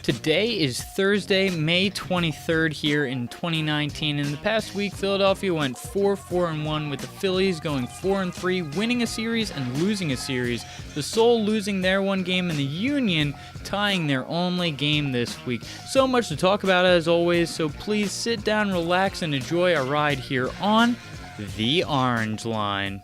Today is Thursday, May 23rd here in 2019. In the past week, Philadelphia went 4-4-1 with the Phillies going 4-3, winning a series and losing a series. The Soul losing their one game and the Union tying their only game this week. So much to talk about as always, so please sit down, relax, and enjoy our ride here on The Orange Line.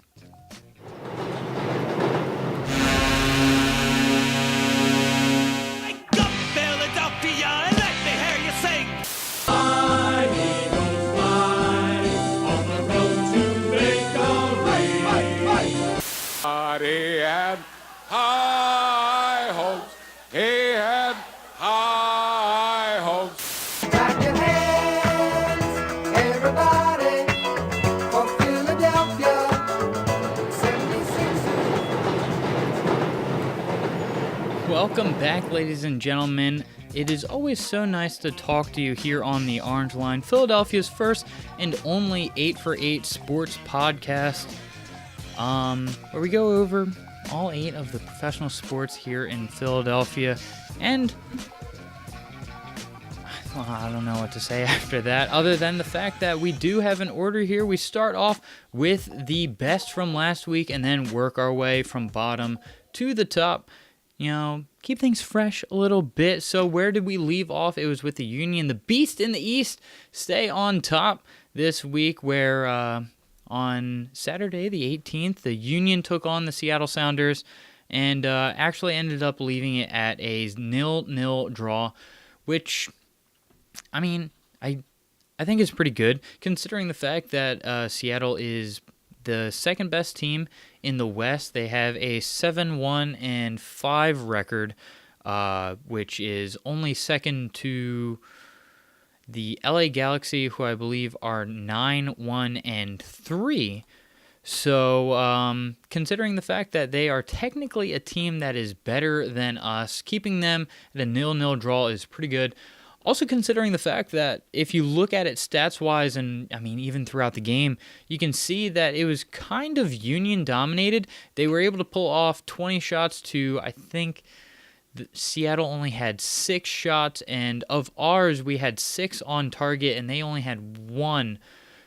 He had high hopes. He had high hopes. Clap your hands, everybody, for Philadelphia 76ers. Welcome back, ladies and gentlemen. It is always so nice to talk to you here on the Orange Line, Philadelphia's first and only 8 for 8 sports podcast. Where we go over all 8 of the professional sports here in Philadelphia, and I don't know what to say after that, other than the fact that we do have an order here. We start off with the best from last week, and then work our way from bottom to the top. You know, keep things fresh a little bit. So where did we leave off? It was with the Union, the Beast in the East, stay on top this week, where on Saturday, the 18th, the Union took on the Seattle Sounders and actually ended up leaving it at a 0-0 draw, which, I mean, I think is pretty good, considering the fact that Seattle is the second best team in the West. They have a 7-1-5 record, which is only second to the LA Galaxy, who I believe are 9-1-3. So, considering the fact that they are technically a team that is better than us, keeping them at a 0-0 draw is pretty good. Also, considering the fact that if you look at it stats-wise, and I mean even throughout the game, you can see that it was kind of Union dominated. They were able to pull off 20 shots to, I think, Seattle only had 6 shots, and of ours, we had 6 on target, and they only had 1.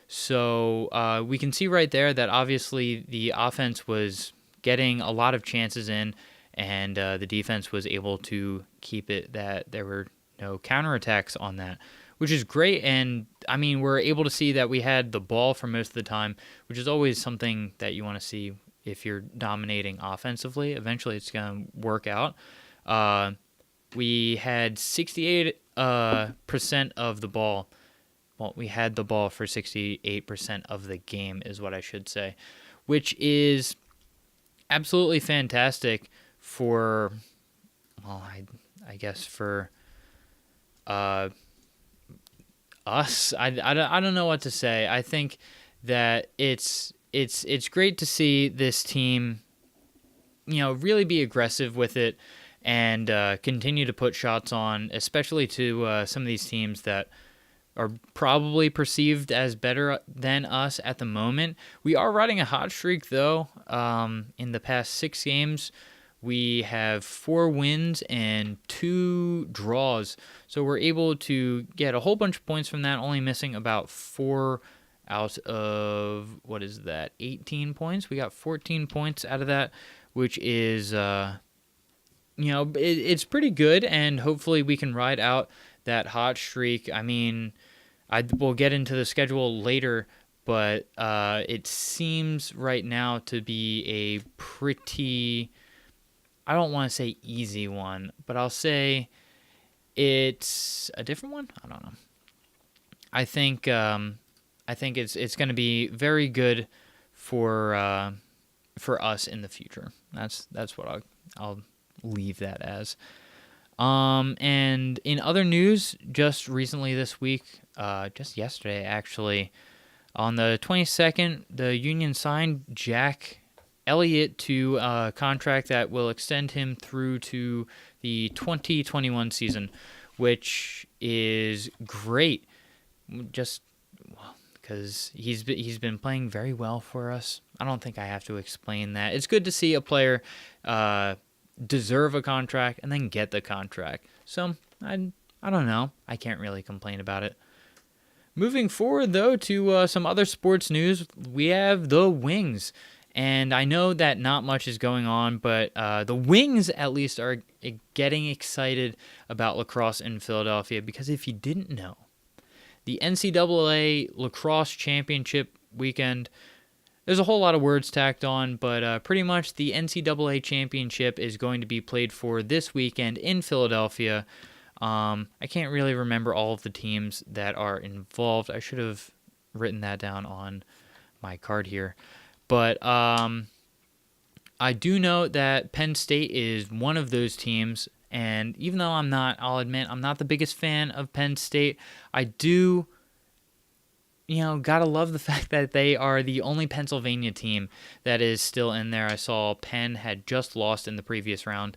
So we can see right there that obviously the offense was getting a lot of chances in, and the defense was able to keep it that there were no counterattacks on that, which is great. And I mean, we're able to see that we had the ball for most of the time, which is always something that you want to see if you're dominating offensively. Eventually, it's going to work out. We had 68% of the ball. Well, we had the ball for 68% of the game is what I should say, which is absolutely fantastic for, well, I guess for us. I don't know what to say. I think that it's great to see this team, you know, really be aggressive with it and continue to put shots on, especially to some of these teams that are probably perceived as better than us at the moment. We are riding a hot streak, though. In the past 6 games, we have 4 wins and 2 draws. So we're able to get a whole bunch of points from that, only missing about 4 out of, 18 points? We got 14 points out of that, which is, it's pretty good, and hopefully we can ride out that hot streak. I mean, we'll get into the schedule later, but it seems right now to be a pretty, I don't want to say easy one, but I'll say it's a different one. I don't know. I think it's going to be very good for us in the future. That's what I'll leave that as. And in other news, just recently this week, just yesterday actually, on the 22nd, the Union signed Jack Elliott to a contract that will extend him through to the 2021 season, which is great. Just because he's been playing very well for us. I don't think I have to explain that. It's good to see a player deserve a contract and then get the contract. So I don't know. I can't really complain about it. Moving forward, though, to some other sports news, we have the Wings. And I know that not much is going on, but the Wings at least are getting excited about lacrosse in Philadelphia because if you didn't know, the NCAA Lacrosse Championship weekend, there's a whole lot of words tacked on, but pretty much the NCAA Championship is going to be played for this weekend in Philadelphia. I can't really remember all of the teams that are involved. I should have written that down on my card here. But I do know that Penn State is one of those teams, and even though I'll admit, I'm not the biggest fan of Penn State, I do, gotta love the fact that they are the only Pennsylvania team that is still in there. I saw Penn had just lost in the previous round.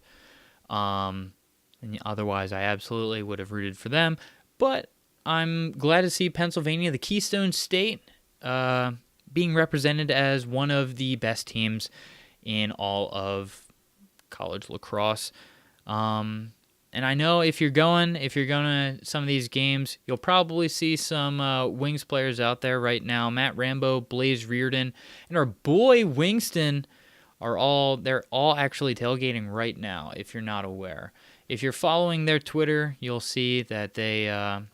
And otherwise, I absolutely would have rooted for them. But I'm glad to see Pennsylvania, the Keystone State, being represented as one of the best teams in all of college lacrosse. And I know if you're going to some of these games, you'll probably see some Wings players out there right now. Matt Rambo, Blaze Reardon, and our boy Wingston they're all actually tailgating right now, if you're not aware. If you're following their Twitter, you'll see that they've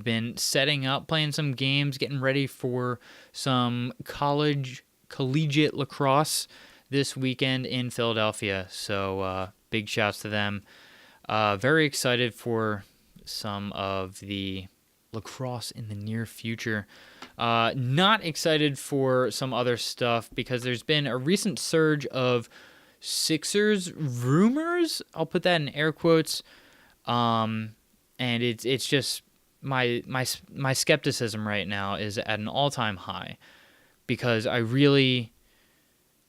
been setting up, playing some games, getting ready for some collegiate lacrosse this weekend in Philadelphia. So big shouts to them. Very excited for some of the lacrosse in the near future. Not excited for some other stuff because there's been a recent surge of Sixers rumors. I'll put that in air quotes. And it's just my skepticism right now is at an all-time high because I really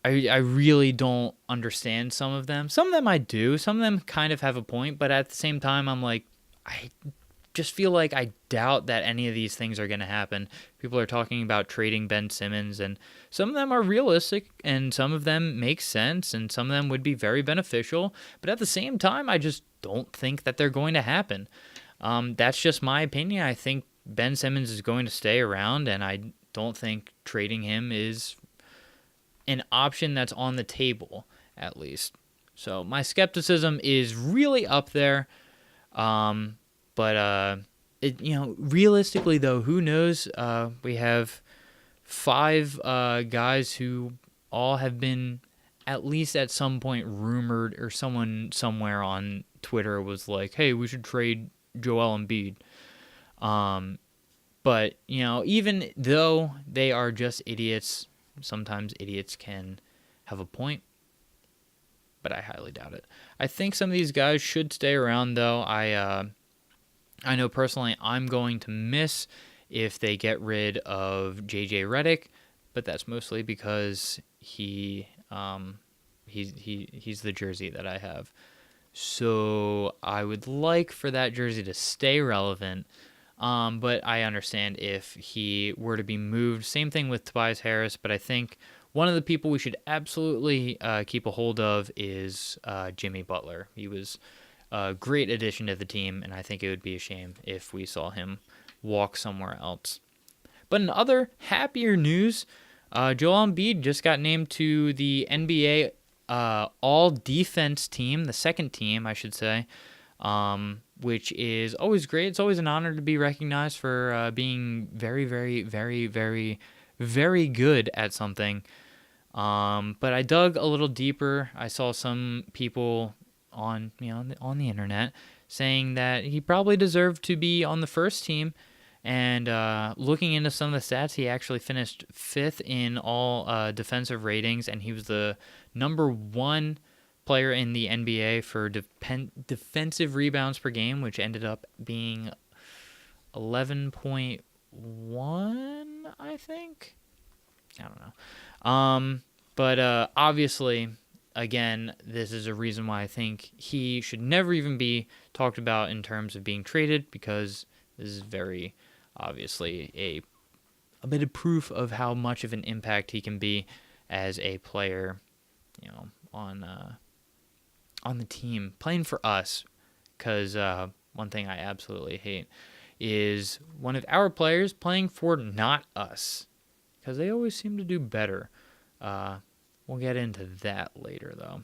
don't understand some of them. Some of them I do. Some of them kind of have a point, but at the same time I'm like, I just feel like I doubt that any of these things are going to happen. People are talking about trading Ben Simmons, and some of them are realistic, and some of them make sense, and some of them would be very beneficial. But at the same time, I just don't think that they're going to happen. That's just my opinion. I think Ben Simmons is going to stay around, and I don't think trading him is an option that's on the table, at least. So my skepticism is really up there. But realistically though, who knows? We have 5 guys who all have been at least at some point rumored, or someone somewhere on Twitter was like, "Hey, we should trade Joel Embiid." But even though they are just idiots, sometimes idiots can have a point. But I highly doubt it. I think some of these guys should stay around though. I know personally I'm going to miss if they get rid of JJ Redick, but that's mostly because he's the jersey that I have. So I would like for that jersey to stay relevant, but I understand if he were to be moved. Same thing with Tobias Harris, but I think one of the people we should absolutely keep a hold of is Jimmy Butler. He was a great addition to the team, and I think it would be a shame if we saw him walk somewhere else. But in other happier news, Joel Embiid just got named to the NBA All-Defense team, the second team, I should say, which is always great. It's always an honor to be recognized for being very, very, very, very, very good at something. But I dug a little deeper. I saw some people on the internet saying that he probably deserved to be on the first team. And looking into some of the stats, he actually finished 5th in all defensive ratings, and he was the number 1 player in the NBA for defensive rebounds per game, which ended up being 11.1, I think. I don't know. But obviously, again, this is a reason why I think he should never even be talked about in terms of being traded, because this is very obviously a bit of proof of how much of an impact he can be as a player, on the team, playing for us, because one thing I absolutely hate is one of our players playing for not us, because they always seem to do better. We'll get into that later, though.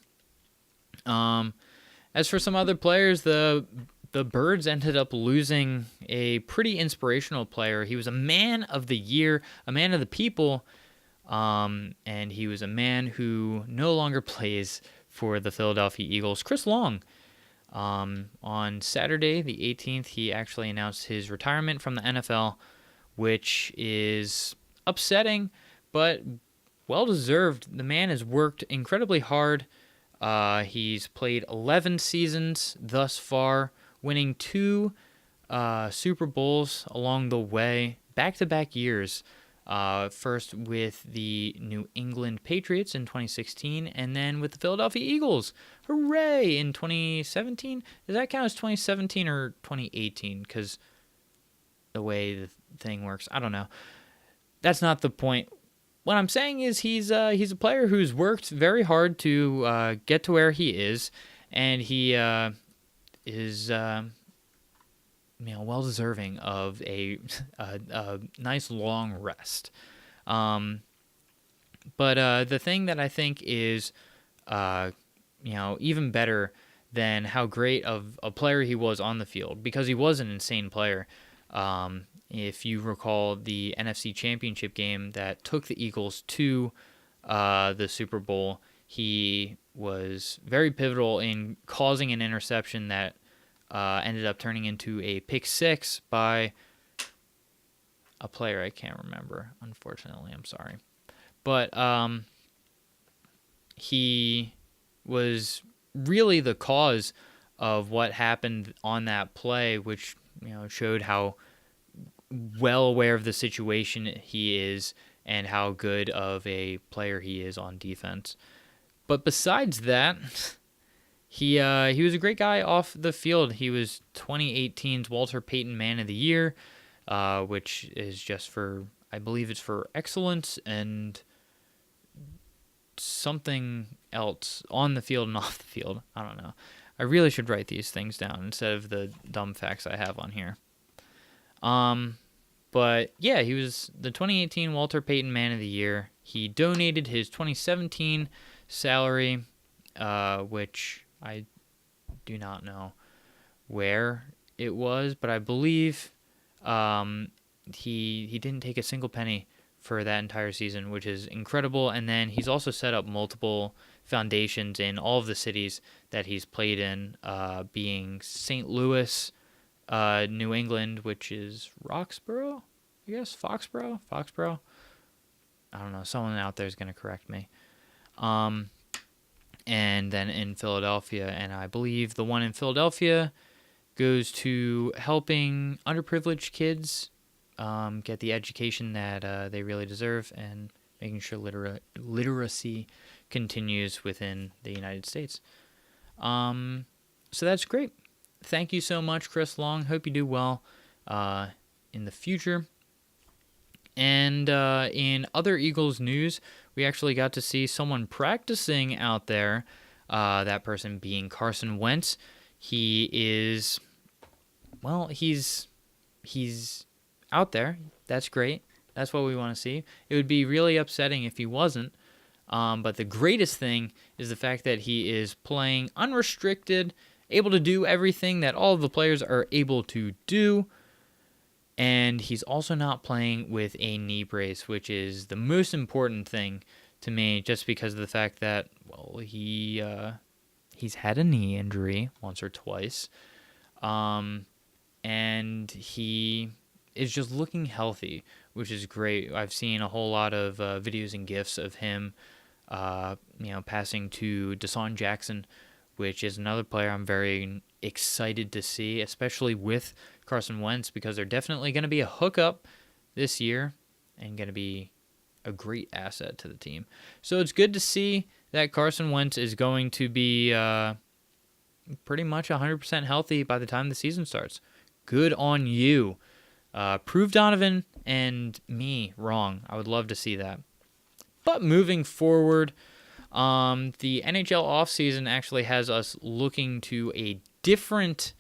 As for some other players, the Birds ended up losing a pretty inspirational player. He was a man of the year, a man of the people, and he was a man who no longer plays for the Philadelphia Eagles. Chris Long. On Saturday, the 18th, he actually announced his retirement from the NFL, which is upsetting, but well-deserved. The man has worked incredibly hard. He's played 11 seasons thus far, winning 2 Super Bowls along the way, back-to-back years. First with the New England Patriots in 2016, and then with the Philadelphia Eagles. Hooray! In 2017? Does that count as 2017 or 2018? Because the way the thing works, I don't know. That's not the point. What I'm saying is he's a player who's worked very hard to get to where he is, and he is well deserving of a nice long rest. But the thing that I think is even better than how great of a player he was on the field, because he was an insane player. If you recall the NFC Championship game that took the Eagles to the Super Bowl, he was very pivotal in causing an interception that ended up turning into a pick six by a player I can't remember, unfortunately. I'm sorry. But he was really the cause of what happened on that play, which showed how well aware of the situation he is and how good of a player he is on defense. But besides that, he was a great guy off the field. He was 2018's Walter Payton Man of the Year, which is just for, I believe it's for excellence and something else on the field and off the field. I don't know. I really should write these things down instead of the dumb facts I have on here. But yeah, he was the 2018 Walter Payton Man of the Year. He donated his 2017 salary, which I do not know where it was, but I believe he didn't take a single penny for that entire season, which is incredible. And then he's also set up multiple foundations in all of the cities that he's played in, being St. Louis, New England, which is Roxborough, I guess, Foxborough. I don't know. Someone out there is going to correct me. And then in Philadelphia, and I believe the one in Philadelphia goes to helping underprivileged kids get the education that they really deserve, and making sure literacy continues within the United States. So that's great. Thank you so much, Chris Long. Hope you do well in the future. And in other Eagles news, we actually got to see someone practicing out there, that person being Carson Wentz. He is, well, he's out there. That's great. That's what we want to see. It would be really upsetting if he wasn't. But the greatest thing is the fact that he is playing unrestricted, able to do everything that all of the players are able to do. And he's also not playing with a knee brace, which is the most important thing to me, just because of the fact that, well, he's had a knee injury once or twice. And he is just looking healthy, which is great. I've seen a whole lot of videos and GIFs of him, passing to Deshaun Jackson, which is another player I'm very excited to see, especially with Carson Wentz, because they're definitely going to be a hookup this year and going to be a great asset to the team. So it's good to see that Carson Wentz is going to be pretty much 100% healthy by the time the season starts. Good on you. Prove Donovan and me wrong. I would love to see that. But moving forward, the NHL offseason actually has us looking to a different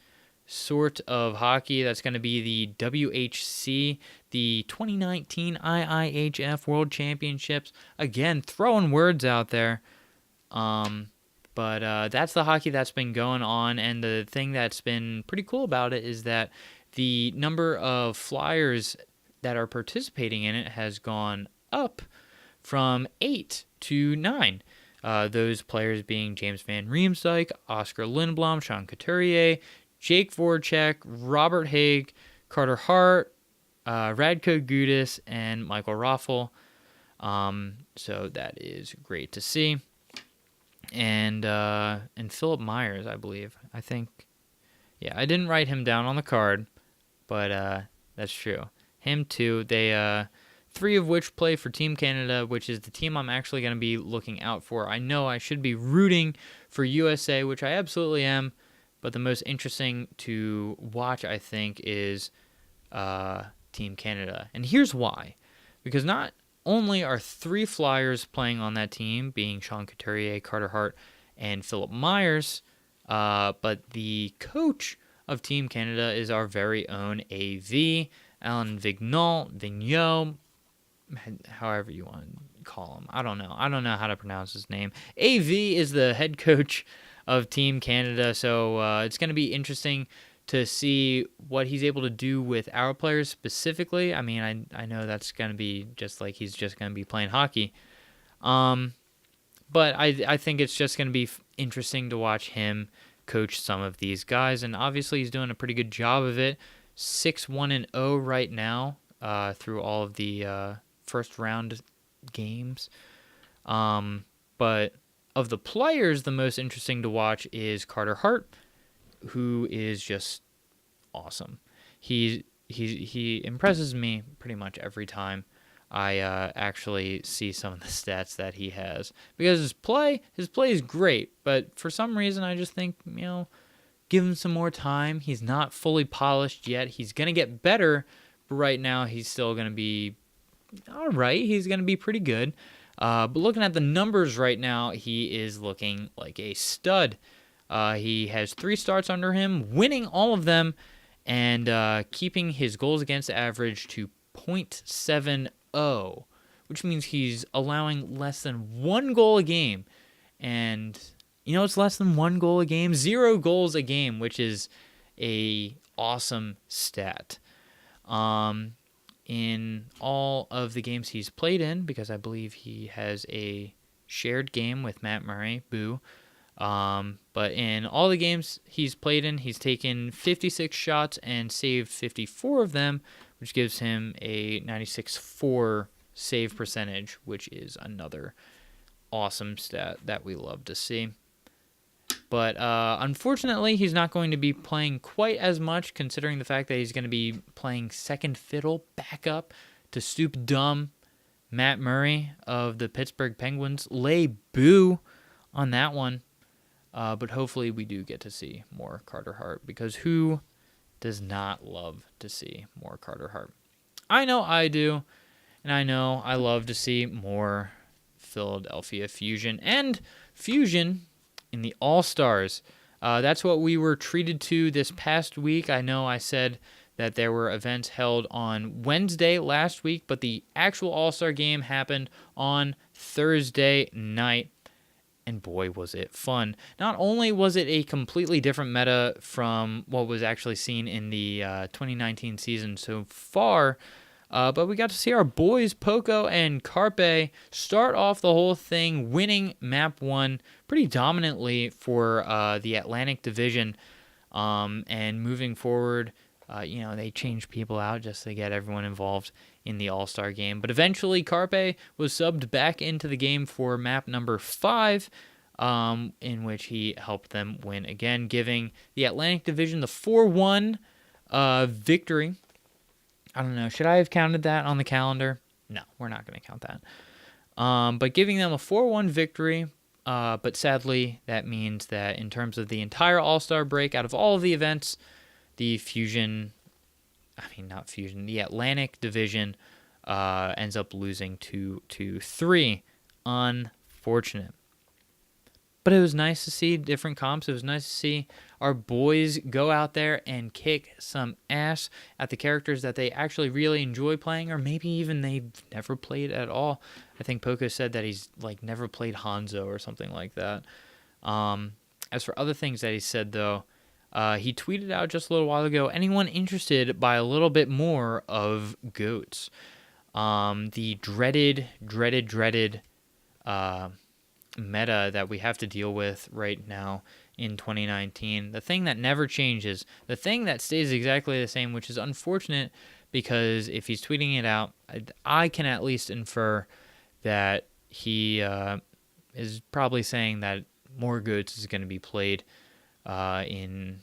sort of hockey. That's going to be the WHC, the 2019 IIHF World Championships. Again, throwing words out there. But that's the hockey that's been going on, and the thing that's been pretty cool about it is that the number of Flyers that are participating in it has gone up from 8 to 9. Those players being James Van Riemsdyk, Oscar Lindblom, Sean Couturier, Jake Voracek, Robert Haig, Carter Hart, Radko Gudas, and Michael Raffl. So that is great to see. And Philip Myers, I believe. I think, yeah, I didn't write him down on the card, but that's true. Him too. They 3 of which play for Team Canada, which is the team I'm actually going to be looking out for. I know I should be rooting for USA, which I absolutely am, but the most interesting to watch, I think, is Team Canada. And here's why. Because not only are 3 Flyers playing on that team, being Sean Couturier, Carter Hart, and Philip Myers, but the coach of Team Canada is our very own AV, Alan Vigneault, however you want to call him. I don't know how to pronounce his name. AV is the head coach of Team Canada, so it's going to be interesting to see what he's able to do with our players specifically. I mean, I know that's going to be just like he's just going to be playing hockey. But I think it's just going to be interesting to watch him coach some of these guys, and obviously he's doing a pretty good job of it. 6-1-0 right now through all of the first round games. But of the players, the most interesting to watch is Carter Hart, who is just awesome. He impresses me pretty much every time I actually see some of the stats that he has, because his play is great, but for some reason I just think, give him some more time. He's not fully polished yet. He's going to get better, but right now he's still going to be all right. He's going to be pretty good. But looking at the numbers right now, he is looking like a stud. He has 3 starts under him, winning all of them, and keeping his goals against average to .70, which means he's allowing less than 1 goal a game. And it's less than 1 goal a game, 0 goals a game, which is a awesome stat. In all of the games he's played in, because I believe he has a shared game with Matt Murray, boo. But in all the games he's played in, he's taken 56 shots and saved 54 of them, which gives him a 96.4 save percentage, which is another awesome stat that we love to see. But unfortunately, he's not going to be playing quite as much, considering the fact that he's going to be playing second fiddle backup to Stoop Dumb Matt Murray of the Pittsburgh Penguins. Lay boo on that one. But hopefully we do get to see more Carter Hart, because who does not love to see more Carter Hart? I know I do, and I know I love to see more Philadelphia Fusion and Fusion in the All-Stars. That's what we were treated to this past week. I know I said that there were events held on Wednesday last week, but the actual All-Star game happened on Thursday night. And boy, was it fun. Not only was it a completely different meta from what was actually seen in the 2019 season so far, but we got to see our boys Poco and Carpe start off the whole thing, winning Map 1 pretty dominantly for the Atlantic Division. And moving forward, they changed people out just to get everyone involved in the All-Star game. But eventually, Carpe was subbed back into the game for map number 5, in which he helped them win again, giving the Atlantic Division the 4-1 victory. I don't know. Should I have counted that on the calendar? No, we're not going to count that. But giving them a 4-1 victory. But sadly, that means that in terms of the entire All-Star break, out of all of the events, the Atlantic Division ends up losing 2-3. Unfortunate. But it was nice to see different comps. It was nice to see our boys go out there and kick some ass at the characters that they actually really enjoy playing, or maybe even they've never played at all. I think Poco said that he's like never played Hanzo or something like that. As for other things that he said, though, he tweeted out just a little while ago, anyone interested by a little bit more of goats? The dreaded meta that we have to deal with right now in 2019. The thing that never changes, the thing that stays exactly the same, which is unfortunate because if he's tweeting it out, I can at least infer that he is probably saying that more goats is going to be played in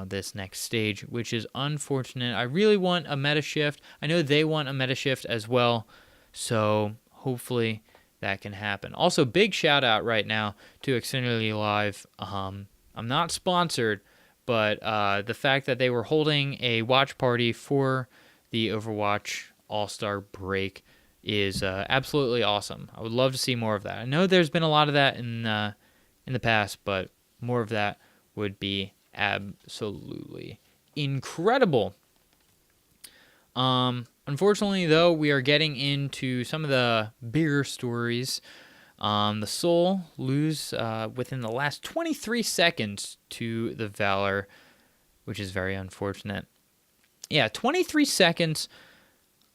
this next stage, which is unfortunate. I really want a meta shift. I know they want a meta shift as well, so hopefully that can happen. Also, big shout out right now to Xfinity Live. I'm not sponsored, but the fact that they were holding a watch party for the Overwatch All-Star break is absolutely awesome. I would love to see more of that. I know there's been a lot of that in the past, but more of that would be absolutely incredible. Unfortunately, though, we are getting into some of the bigger stories. The Soul lose within the last 23 seconds to the Valor, which is very unfortunate. Yeah, 23 seconds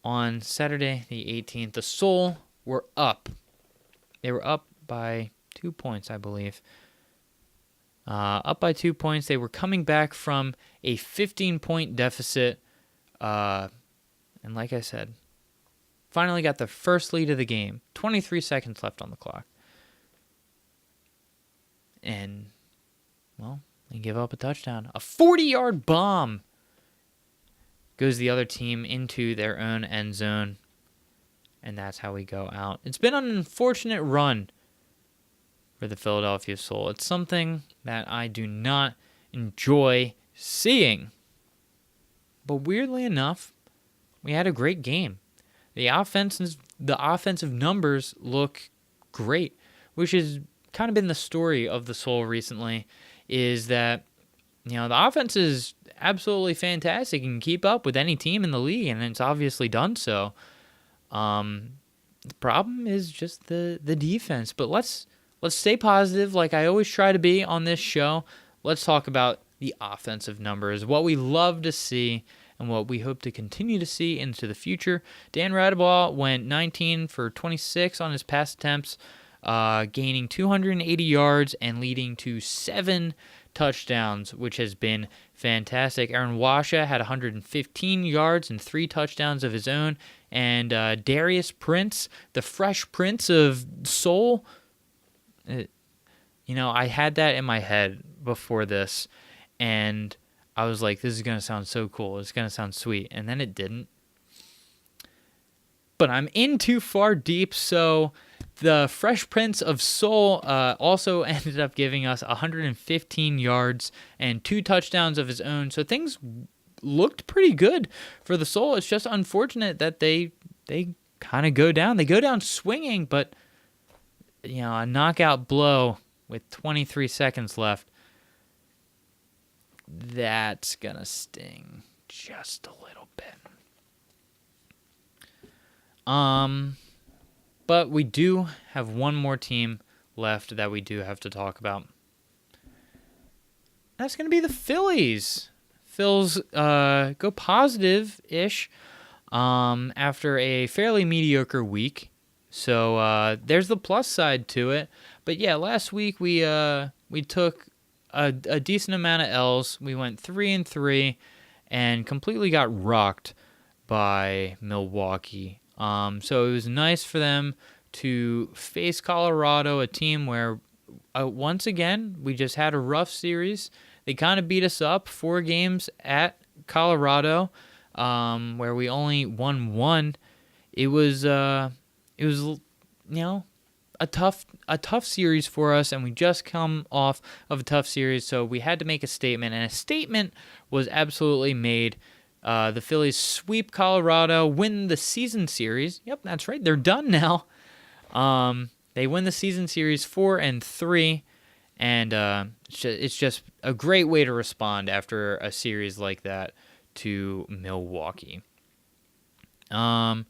on Saturday the 18th. The Soul were up. They were up by 2 points, I believe. Up by 2 points. They were coming back from a 15-point deficit. And like I said, finally got the first lead of the game. 23 seconds left on the clock. And, well, they give up a touchdown. A 40-yard bomb goes the other team into their own end zone. And that's how we go out. It's been an unfortunate run for the Philadelphia Soul. It's something that I do not enjoy seeing. But weirdly enough, we had a great game. The offensive numbers look great, which has kind of been the story of the Soul recently, is that the offense is absolutely fantastic and can keep up with any team in the league, and it's obviously done so. The problem is just the defense. But let's stay positive like I always try to be on this show. Let's talk about the offensive numbers, what we love to see and what we hope to continue to see into the future. Dan Radeball went 19 for 26 on his pass attempts, gaining 280 yards and leading to 7 touchdowns, which has been fantastic. Aaron Washa had 115 yards and 3 touchdowns of his own. And Darius Prince, the Fresh Prince of Soul, I had that in my head before this, and I was like, this is going to sound so cool. It's going to sound sweet. And then it didn't. But I'm in too far deep, so the Fresh Prince of Soul also ended up giving us 115 yards and 2 touchdowns of his own. So things looked pretty good for the Soul. It's just unfortunate that they kind of go down. They go down swinging, but a knockout blow with 23 seconds left, that's going to sting just a little bit. But we do have one more team left that we do have to talk about. That's going to be the Phillies. Phils go positive-ish after a fairly mediocre week. So there's the plus side to it. But yeah, last week we took a decent amount of L's. We went 3-3 and completely got rocked by Milwaukee. So it was nice for them to face Colorado, a team where once again we just had a rough series. They kind of beat us up 4 games at Colorado, where we only won 1. It was a tough series for us, and we just come off of a tough series, so we had to make a statement, and a statement was absolutely made. The Phillies sweep Colorado, win the season series. Yep, that's right. They're done now. They win the season series 4-3. And it's just a great way to respond after a series like that to Milwaukee. And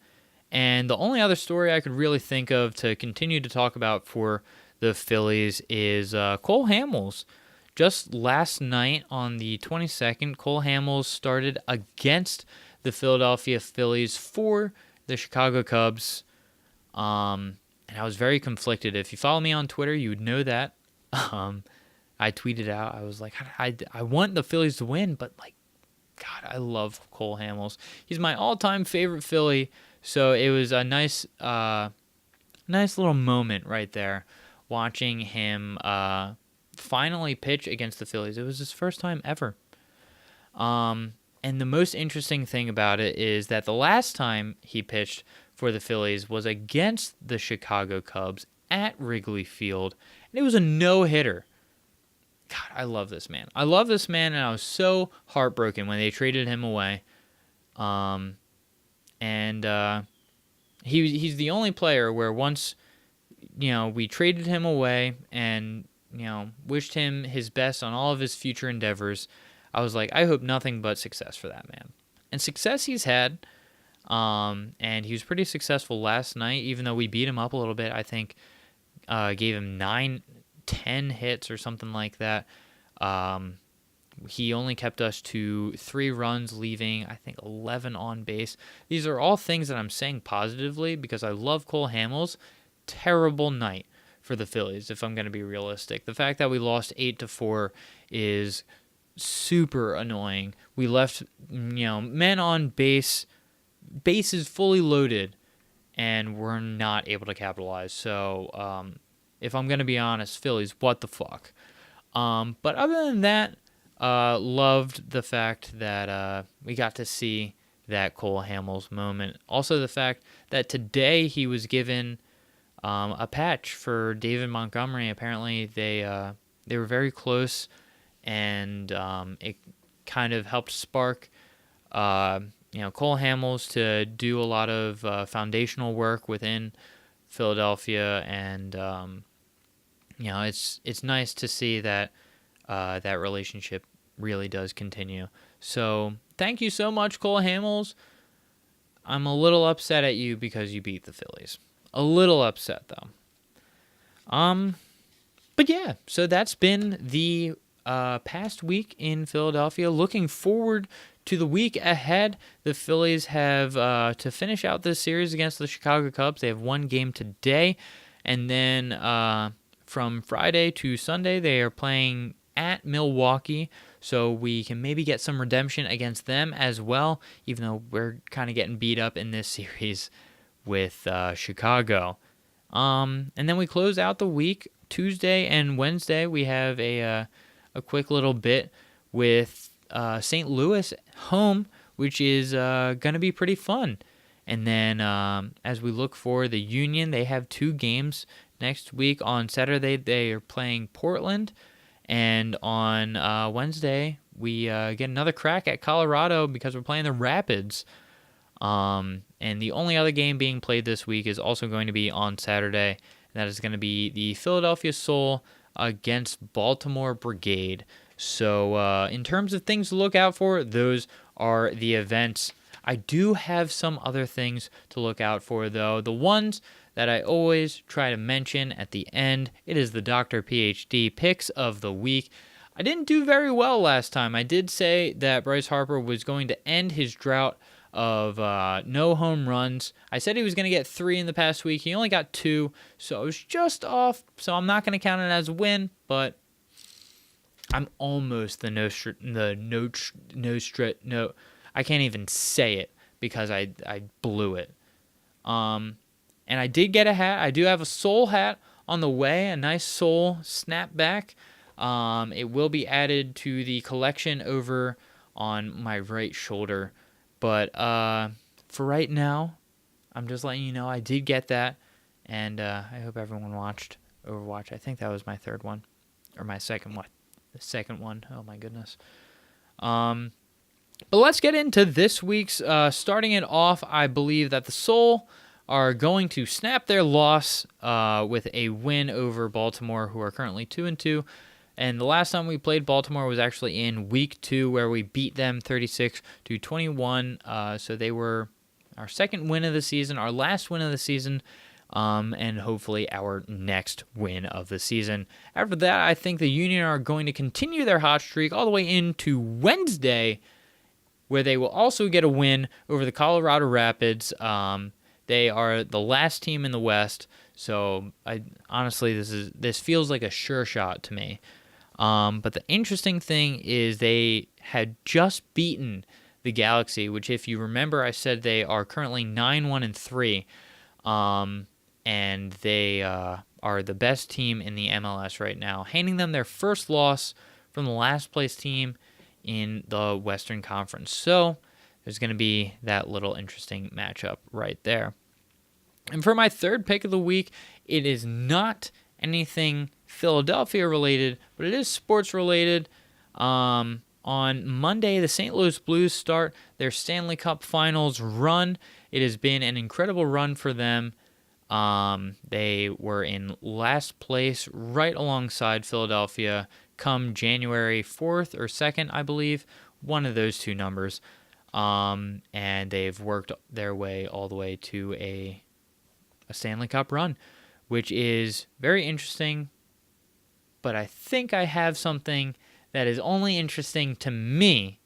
the only other story I could really think of to continue to talk about for the Phillies is Cole Hamels. Just last night on the 22nd, Cole Hamels started against the Philadelphia Phillies for the Chicago Cubs. And I was very conflicted. If you follow me on Twitter, you would know that. I tweeted out, I was like, I want the Phillies to win, but like, God, I love Cole Hamels. He's my all-time favorite Philly, so it was a nice little moment right there, watching him finally pitch against the Phillies. It was his first time ever. And the most interesting thing about it is that the last time he pitched for the Phillies was against the Chicago Cubs at Wrigley Field, and it was a no-hitter. God, I love this man. I love this man, and I was so heartbroken when they traded him away. He's the only player where once, we traded him away and, wished him his best on all of his future endeavors, I was like, I hope nothing but success for that man. And success he's had, and he was pretty successful last night, even though we beat him up a little bit. I think gave him 9-10 hits or something like that. He only kept us to 3 runs, leaving, I think, 11 on base. These are all things that I'm saying positively because I love Cole Hamels. Terrible night for the Phillies, if I'm going to be realistic. The fact that we lost 8-4 is super annoying. We left, men on base, bases fully loaded, and we're not able to capitalize. So, if I'm going to be honest, Phillies, what the fuck? But other than that, loved the fact that we got to see that Cole Hamels moment. Also the fact that today he was given a patch for David Montgomery. Apparently they were very close, and it kind of helped spark Cole Hamels to do a lot of foundational work within Philadelphia, and it's nice to see that that relationship really does continue. So thank you so much, Cole Hamels. I'm a little upset at you because you beat the Phillies. A little upset though. But yeah, so that's been the past week in Philadelphia. Looking forward to the week ahead. The Phillies have to finish out this series against the Chicago Cubs. They have one game today, and then from Friday to Sunday they are playing at Milwaukee, so we can maybe get some redemption against them as well, even though we're kind of getting beat up in this series with Chicago. And then we close out the week. Tuesday and Wednesday we have a quick little bit with St. Louis home, which is going to be pretty fun. And then as we look for the Union, they have 2 games next week. On Saturday they are playing Portland, and on Wednesday we get another crack at Colorado because we're playing the Rapids. And the only other game being played this week is also going to be on Saturday. And that is going to be the Philadelphia Soul against Baltimore Brigade. So in terms of things to look out for, those are the events. I do have some other things to look out for, though. The ones that I always try to mention at the end, it is the Docter PhD picks of the week. I didn't do very well last time. I did say that Bryce Harper was going to end his drought of no home runs. I said he was going to get 3 in the past week. He only got 2, so I was just off. So I'm not going to count it as a win, but I'm almost I can't even say it because I blew it. And I did get a hat. I do have a Soul hat on the way, a nice Soul snapback. It will be added to the collection over on my right shoulder. But for right now, I'm just letting you know I did get that, and I hope everyone watched Overwatch. I think that was my third one, or my second one. The second one. Oh my goodness. But let's get into this week's. Starting it off, I believe that the Soul are going to snap their loss with a win over Baltimore, who are currently 2-2. And the last time we played Baltimore was actually in Week 2, where we beat them 36-21. So they were our second win of the season, our last win of the season, and hopefully our next win of the season. After that, I think the Union are going to continue their hot streak all the way into Wednesday, where they will also get a win over the Colorado Rapids. They are the last team in the West, so honestly, this feels like a sure shot to me. But the interesting thing is they had just beaten the Galaxy, which, if you remember, I said they are currently 9-1-3, and they are the best team in the MLS right now, handing them their first loss from the last place team in the Western Conference. So there's going to be that little interesting matchup right there. And for my third pick of the week, it is not anything Philadelphia related, but it is sports related. On Monday, the St. Louis Blues start their Stanley Cup Finals run. It has been an incredible run for them. They were in last place right alongside Philadelphia come January 4th or 2nd, I believe, one of those two numbers. And they've worked their way all the way to a Stanley Cup run, which is very interesting. But I think I have something that is only interesting to me,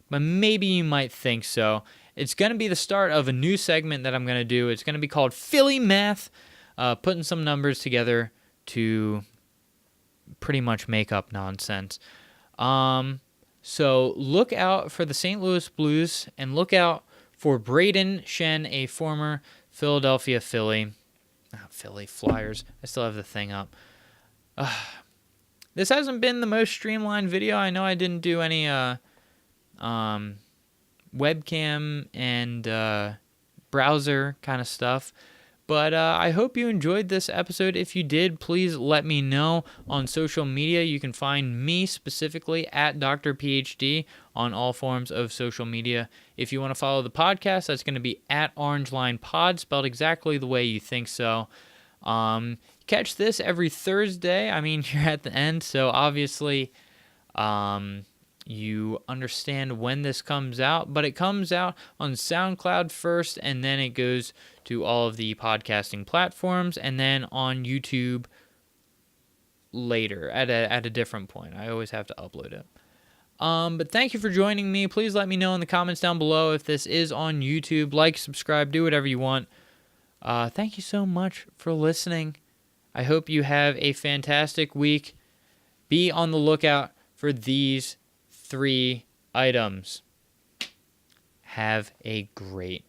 but maybe you might think so. It's going to be the start of a new segment that I'm going to do. It's going to be called Philly Math, putting some numbers together to pretty much make up nonsense. So look out for the St. Louis Blues, and look out for Braden Shen, a former Philadelphia Philly. Philly Flyers. I still have the thing up. This hasn't been the most streamlined video. I know I didn't do any webcam and browser kind of stuff, but I hope you enjoyed this episode. If you did, please let me know on social media. You can find me specifically at Docter PhD on all forms of social media. If you want to follow the podcast, that's going to be at Orange Line Pod, spelled exactly the way you think so. Catch this every Thursday. I mean, you're at the end, so obviously you understand when this comes out, but it comes out on SoundCloud first, and then it goes to all of the podcasting platforms, and then on YouTube later at a different point. I always have to upload it. But thank you for joining me. Please let me know in the comments down below if this is on YouTube. Like, subscribe, do whatever you want. Thank you so much for listening. I hope you have a fantastic week. Be on the lookout for these 3 items. Have a great